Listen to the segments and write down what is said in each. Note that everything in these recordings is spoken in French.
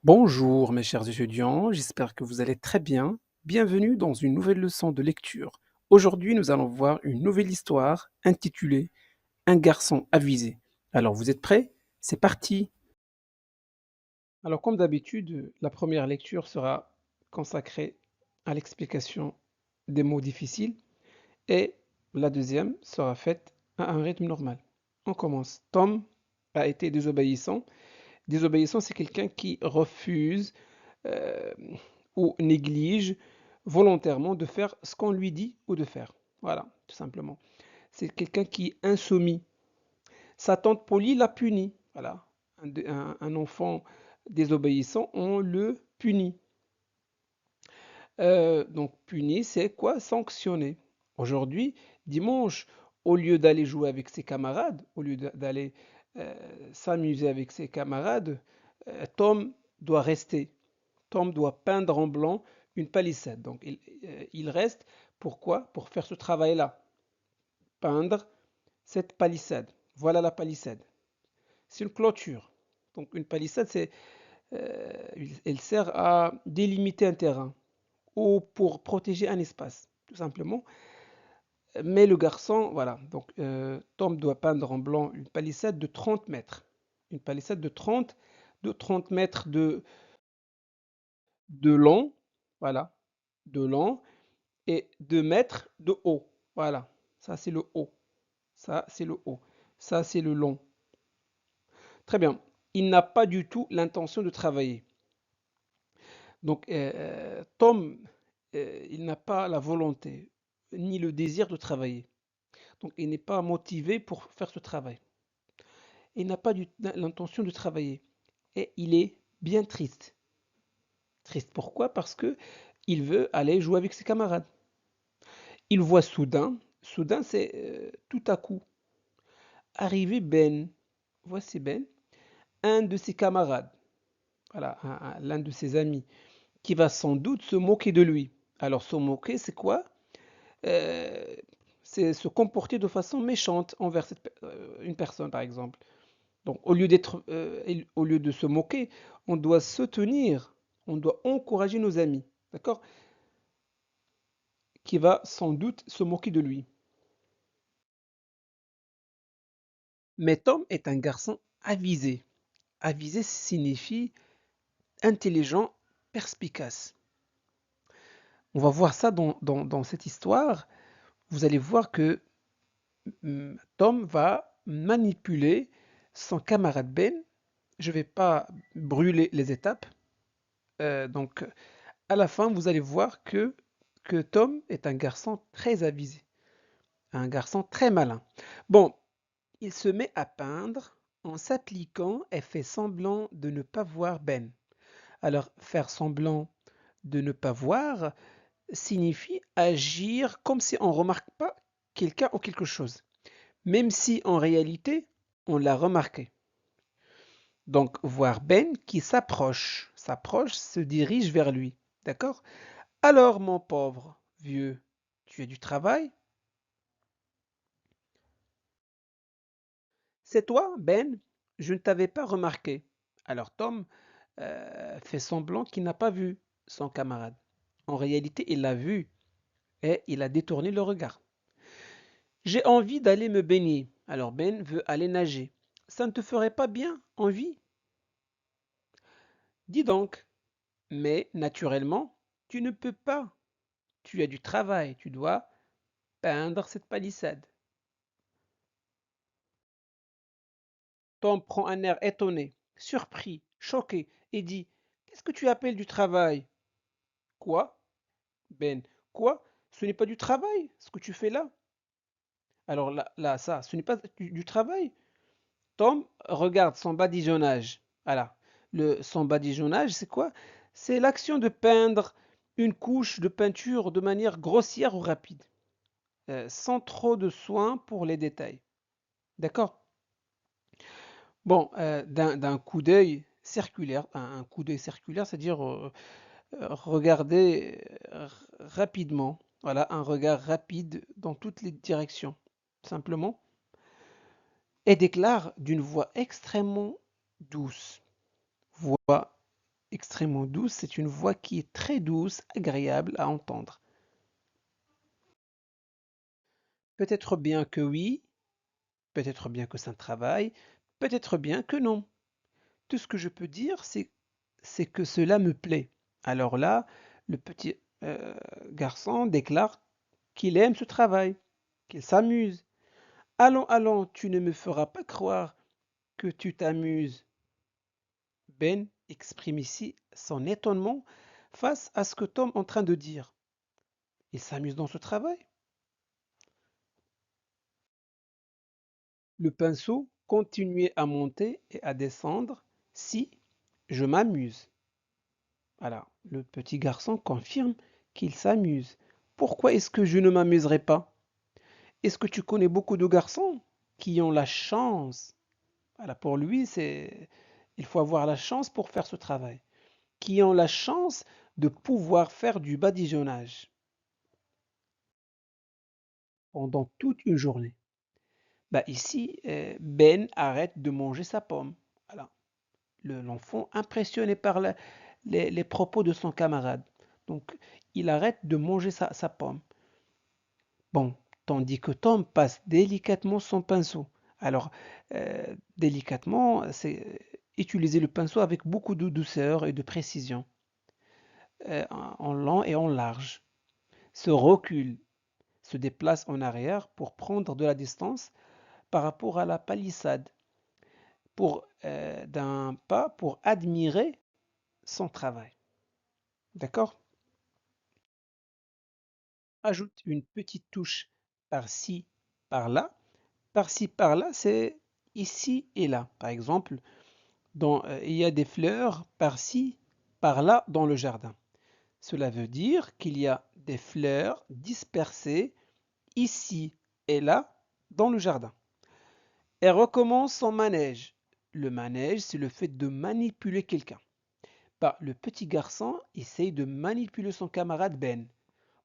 Bonjour mes chers étudiants, j'espère que vous allez très bien. Bienvenue dans une nouvelle leçon de lecture. Aujourd'hui, nous allons voir une nouvelle histoire intitulée Un garçon avisé. Alors, vous êtes prêts? C'est parti! Alors, comme d'habitude, la première lecture sera consacrée à l'explication des mots difficiles et la deuxième sera faite à un rythme normal. On commence. Tom a été désobéissant. Désobéissant, c'est quelqu'un qui refuse euh, ou néglige volontairement de faire ce qu'on lui dit ou de faire. Voilà, tout simplement. C'est quelqu'un qui est insoumis. Sa tante Polly l'a puni. Voilà, un enfant désobéissant, on le punit. Donc punir, c'est quoi? Sanctionner. Aujourd'hui, dimanche, au lieu d'aller jouer avec ses camarades, au lieu d'aller euh, s'amuser avec ses camarades, Tom doit rester. Tom doit peindre en blanc une palissade. Donc il reste. Pourquoi? Pour faire ce travail-là. Peindre cette palissade. Voilà la palissade. C'est une clôture. Donc une palissade, elle sert à délimiter un terrain ou pour protéger un espace, tout simplement. Mais le garçon, voilà, donc Tom doit peindre en blanc une palissade de 30 mètres. Une palissade de 30 mètres de long, voilà, de long, et 2 mètres de haut. Voilà, ça c'est le haut, ça c'est le haut, ça c'est le long. Très bien, il n'a pas du tout l'intention de travailler. Donc Tom, il n'a pas la volonté ni le désir de travailler. Donc il n'est pas motivé pour faire ce travail. Il n'a pas l'intention de travailler. Et il est bien triste. Triste pourquoi? Parce que il veut aller jouer avec ses camarades. Il voit soudain c'est tout à coup, arriver Ben. Voici Ben, un de ses camarades, voilà, l'un de ses amis, qui va sans doute se moquer de lui. Alors se moquer, c'est quoi? Euh, c'est se comporter de façon méchante envers une personne, par exemple. Donc, au lieu de se moquer, on doit se tenir, on doit encourager nos amis, d'accord? Qui va sans doute se moquer de lui. Mais Tom est un garçon avisé. Avisé signifie intelligent, perspicace. On va voir ça dans cette histoire. Vous allez voir que Tom va manipuler son camarade Ben. Je ne vais pas brûler les étapes. Donc, à la fin, vous allez voir que Tom est un garçon très avisé, un garçon très malin. Bon, il se met à peindre en s'appliquant et fait semblant de ne pas voir Ben. Alors, faire semblant de ne pas voir signifie agir comme si on ne remarque pas quelqu'un ou quelque chose, même si en réalité on l'a remarqué. Donc, voir Ben qui s'approche, se dirige vers lui. D'accord? Alors, mon pauvre vieux, tu as du travail? C'est toi, Ben? Je ne t'avais pas remarqué. Alors Tom fait semblant qu'il n'a pas vu son camarade. En réalité, il l'a vu et il a détourné le regard. J'ai envie d'aller me baigner. Alors Ben veut aller nager. Ça ne te ferait pas bien envie? Dis donc. Mais naturellement, tu ne peux pas. Tu as du travail, tu dois peindre cette palissade. Tom prend un air étonné, surpris, choqué, et dit: Qu'est-ce que tu appelles du travail? Quoi? Ben, quoi? Ce n'est pas du travail, ce que tu fais là. Alors là, ça, ce n'est pas du travail. Tom regarde son badigeonnage. Voilà. Son badigeonnage, c'est quoi? C'est l'action de peindre une couche de peinture de manière grossière ou rapide, sans trop de soin pour les détails. D'accord? Bon, d'un coup d'œil circulaire, un coup d'œil circulaire, c'est-à-dire regarder rapidement, voilà, un regard rapide dans toutes les directions, simplement, et déclare d'une voix extrêmement douce, voix Extrêmement douce, c'est une voix qui est très douce, agréable à entendre. Peut-être bien que oui, peut-être bien que c'est un travail, peut-être bien que non. Tout ce que je peux dire, c'est que cela me plaît. Alors là, le petit garçon déclare qu'il aime ce travail, qu'il s'amuse. Allons, allons, tu ne me feras pas croire que tu t'amuses. Ben exprime ici son étonnement face à ce que Tom est en train de dire. Il s'amuse dans ce travail. Le pinceau continuait à monter et à descendre. Si, je m'amuse. Voilà, le petit garçon confirme qu'il s'amuse. Pourquoi est-ce que je ne m'amuserais pas? Est-ce que tu connais beaucoup de garçons qui ont la chance? Voilà, pour lui, il faut avoir la chance pour faire ce travail. Qui ont la chance de pouvoir faire du badigeonnage pendant toute une journée. Bah ici, Ben arrête de manger sa pomme. Voilà. L'enfant impressionné par les propos de son camarade. Donc, il arrête de manger sa pomme. Bon, tandis que Tom passe délicatement son pinceau. Alors, délicatement, c'est utiliser le pinceau avec beaucoup de douceur et de précision, en long et en large. Se recule, se déplace en arrière pour prendre de la distance par rapport à la palissade, d'un pas pour admirer son travail. D'accord? Ajoute une petite touche par-ci, par-là. Par-ci, par-là, c'est ici et là. Par exemple, il y a des fleurs par-ci, par-là dans le jardin. Cela veut dire qu'il y a des fleurs dispersées ici et là dans le jardin. Elle recommence son manège. Le manège, c'est le fait de manipuler quelqu'un. Bah, le petit garçon essaye de manipuler son camarade Ben.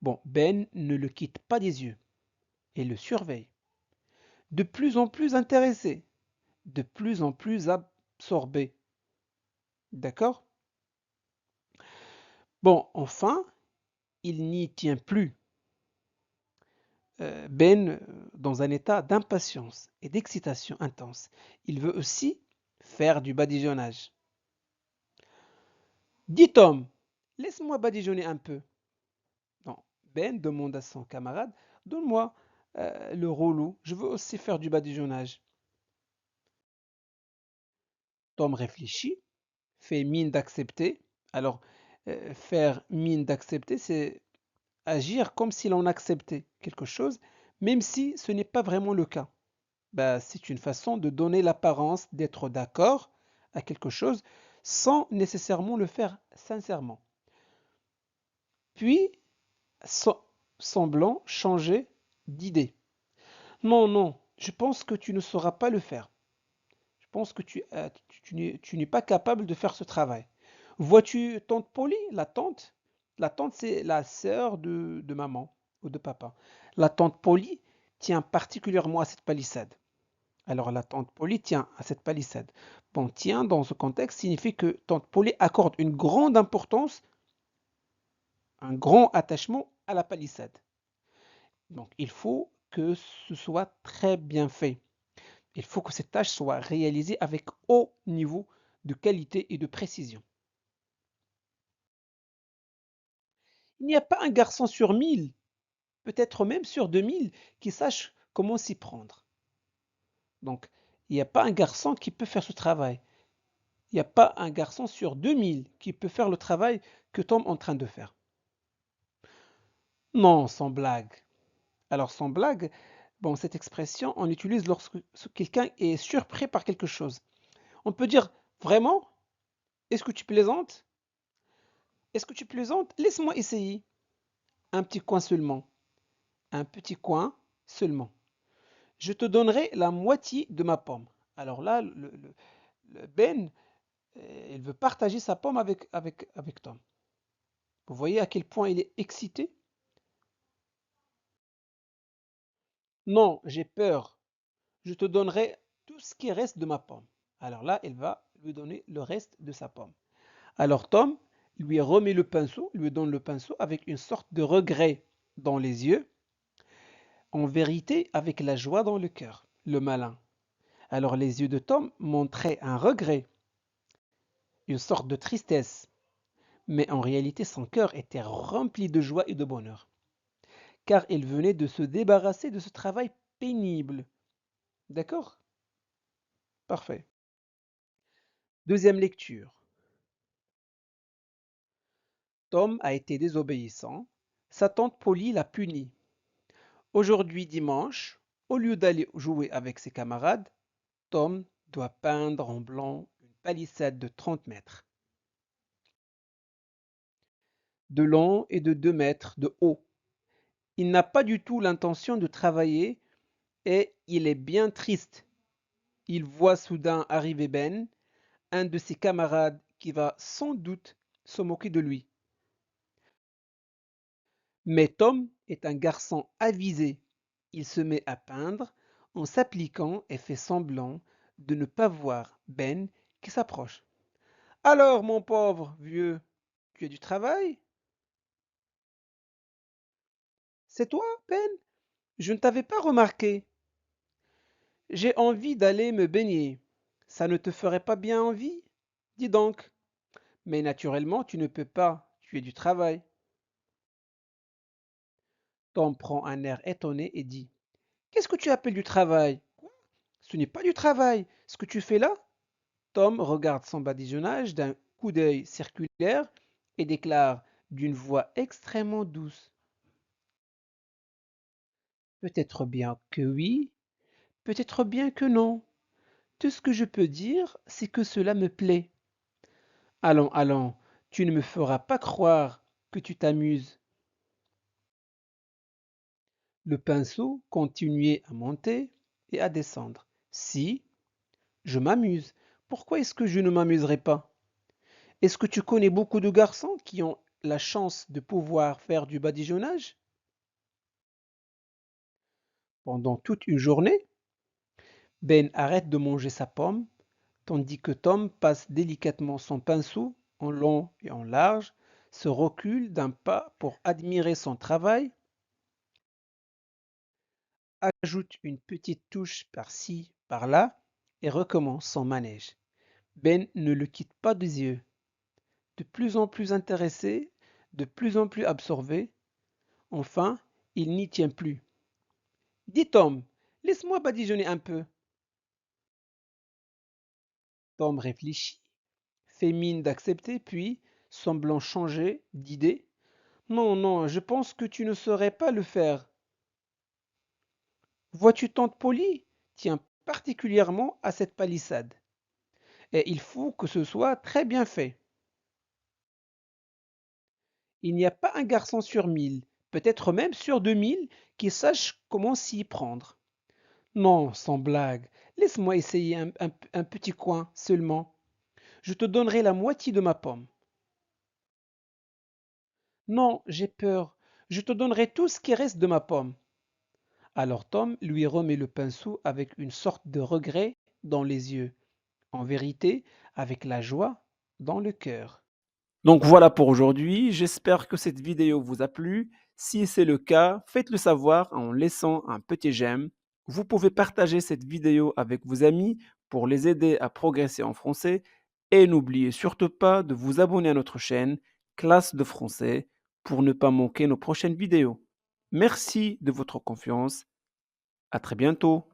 Bon, Ben ne le quitte pas des yeux et le surveille. De plus en plus intéressé, de plus en plus absorbé. D'accord? Bon, enfin, il n'y tient plus. Ben, dans un état d'impatience et d'excitation intense. Il veut aussi faire du badigeonnage. Dis Tom, laisse-moi badigeonner un peu. Non, Ben demande à son camarade, donne-moi le rouleau, je veux aussi faire du badigeonnage. Tom réfléchit, fait mine d'accepter. Alors, faire mine d'accepter, c'est agir comme si l'on acceptait quelque chose, même si ce n'est pas vraiment le cas. Bah, c'est une façon de donner l'apparence d'être d'accord à quelque chose sans nécessairement le faire sincèrement. Puis, semblant changer d'idée. Non, non, je pense que tu ne sauras pas le faire. Je pense que tu n'es pas capable de faire ce travail. Vois-tu tante Polly, la tante? La tante, c'est la sœur de maman ou de papa. La tante Polly tient particulièrement à cette palissade. Alors la tante Polly tient à cette palissade. Bon, tient dans ce contexte signifie que tante Polly accorde une grande importance, un grand attachement à la palissade. Donc il faut que ce soit très bien fait. Il faut que cette tâche soit réalisée avec haut niveau de qualité et de précision. Il n'y a pas un garçon sur 1000, peut-être même sur 2000, qui sache comment s'y prendre. Donc, il n'y a pas un garçon qui peut faire ce travail. Il n'y a pas un garçon sur 2000 qui peut faire le travail que Tom est en train de faire. Non, sans blague. Alors, sans blague, bon, cette expression, on l'utilise lorsque quelqu'un est surpris par quelque chose. On peut dire, vraiment? Est-ce que tu plaisantes? Est-ce que tu plaisantes? Laisse-moi essayer. Un petit coin seulement. Un petit coin seulement. Je te donnerai la moitié de ma pomme. Alors là, le Ben, il veut partager sa pomme avec Tom. Vous voyez à quel point il est excité? Non, j'ai peur. Je te donnerai tout ce qui reste de ma pomme. Alors là, il va lui donner le reste de sa pomme. Alors Tom lui remet le pinceau, lui donne le pinceau avec une sorte de regret dans les yeux, en vérité avec la joie dans le cœur, le malin. Alors les yeux de Tom montraient un regret, une sorte de tristesse, mais en réalité son cœur était rempli de joie et de bonheur, car il venait de se débarrasser de ce travail pénible. D'accord? Parfait. Deuxième lecture. Tom a été désobéissant. Sa tante Polly l'a puni. Aujourd'hui dimanche, au lieu d'aller jouer avec ses camarades, Tom doit peindre en blanc une palissade de 30 mètres de long et de 2 mètres de haut. Il n'a pas du tout l'intention de travailler et il est bien triste. Il voit soudain arriver Ben, un de ses camarades qui va sans doute se moquer de lui. Mais Tom est un garçon avisé. Il se met à peindre en s'appliquant et fait semblant de ne pas voir Ben qui s'approche. Alors, mon pauvre vieux, tu as du travail? C'est toi, Ben? Je ne t'avais pas remarqué. J'ai envie d'aller me baigner. Ça ne te ferait pas bien envie? Dis donc. Mais naturellement, tu ne peux pas. Tu as du travail. Tom prend un air étonné et dit: Qu'est-ce que tu appelles du travail? Ce n'est pas du travail. Ce que tu fais là? Tom regarde son badigeonnage d'un coup d'œil circulaire et déclare d'une voix extrêmement douce: Peut-être bien que oui, peut-être bien que non. Tout ce que je peux dire, c'est que cela me plaît. Allons, allons, tu ne me feras pas croire que tu t'amuses. Le pinceau continuait à monter et à descendre. Si, je m'amuse. Pourquoi est-ce que je ne m'amuserais pas? Est-ce que tu connais beaucoup de garçons qui ont la chance de pouvoir faire du badigeonnage pendant toute une journée? Ben arrête de manger sa pomme, tandis que Tom passe délicatement son pinceau en long et en large, se recule d'un pas pour admirer son travail, ajoute une petite touche par-ci, par-là, et recommence son manège. Ben ne le quitte pas des yeux, de plus en plus intéressé, de plus en plus absorbé. Enfin, il n'y tient plus. Dis Tom, laisse-moi badigeonner un peu. Tom réfléchit, fait mine d'accepter, puis, semblant changer d'idée, non, non, je pense que tu ne saurais pas le faire. Vois-tu, tante Polly tient particulièrement à cette palissade, et il faut que ce soit très bien fait. Il n'y a pas un garçon sur 1000, peut-être même sur 2000, qui sache comment s'y prendre. Non, sans blague, laisse-moi essayer un petit coin seulement. Je te donnerai la moitié de ma pomme. Non, j'ai peur. Je te donnerai tout ce qui reste de ma pomme. Alors Tom lui remet le pinceau avec une sorte de regret dans les yeux, en vérité avec la joie dans le cœur. Donc voilà pour aujourd'hui, j'espère que cette vidéo vous a plu. Si c'est le cas, faites-le savoir en laissant un petit j'aime. Vous pouvez partager cette vidéo avec vos amis pour les aider à progresser en français et n'oubliez surtout pas de vous abonner à notre chaîne Classe de français pour ne pas manquer nos prochaines vidéos. Merci de votre confiance. À très bientôt.